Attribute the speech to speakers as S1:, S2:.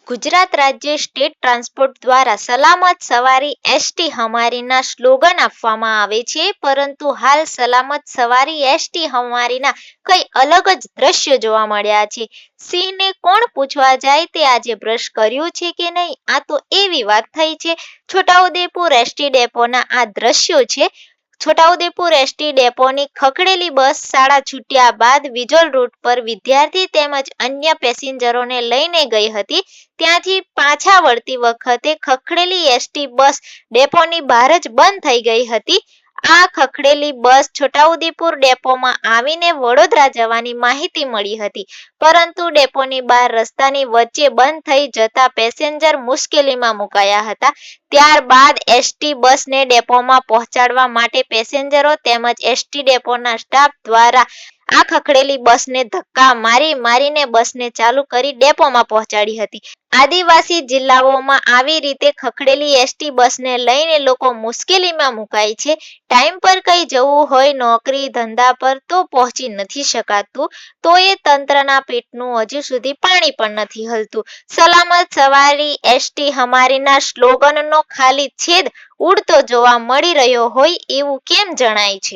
S1: ગુજરાત રાજ્ય state transport દ્વારા સલામત સવારી એસટી હમારીના સ્લોગન આપવામાં આવે છે, પરંતુ હાલ સલામત સવારી એસટી હમારીના કઈ અલગ જ દ્રશ્યો જોવા મળ્યા છે. સિંહને કોણ પૂછવા જાય તે આજે બ્રશ કર્યું છે કે નહીં, આ તો એવી વાત થઈ છે. છોટાઉદેપુર એસટી ડેપોના આ દ્રશ્યો છે. છોટાઉદેપુર એસટી ડેપોની ખખડેલી બસ શાળા છૂટ્યા બાદ વિજોલ રૂટ પર વિદ્યાર્થી તેમજ અન્ય પેસેન્જરોને લઈને ગઈ હતી. ત્યાંથી પાછા વળતી વખતે ખખડેલી એસટી બસ ડેપોની બહાર જ બંધ થઈ ગઈ હતી. આ ખખડેલી બસ છોટાઉદેપુર ડેપોમાં આવીને વડોદરા જવાની માહિતી મળી હતી, પરંતુ ડેપોની બહાર રસ્તાની વચ્ચે બંધ થઈ જતા પેસેન્જર મુશ્કેલીમાં મુકાયા હતા. ત્યારબાદ એસટી બસને ડેપોમાં પહોંચાડવા માટે પેસેન્જરો તેમજ એસટી ડેપોના સ્ટાફ દ્વારા આ ખખડેલી બસને ધક્કા મારીને બસને ચાલુ કરી ડેપોમાં પહોંચાડી હતી. આદિવાસી જિલ્લાઓમાં આવી રીતે ખખડેલી એસટી બસને લઈને લોકો મુશ્કેલીમાં મુકાય છે. ટાઈમ પર કઈ જવું હોય નોકરી ધંધા પર તો પહોંચી નથી શકાતું, તો એ તંત્રના પેટનું હજુ સુધી પાણી પણ નથી હલતું. સલામત સવારી એસટી હમારીના સ્લોગનનો ખાલી છેદ ઉડતો જોવા મળી રહ્યો હોય એવું કેમ જણાય છે?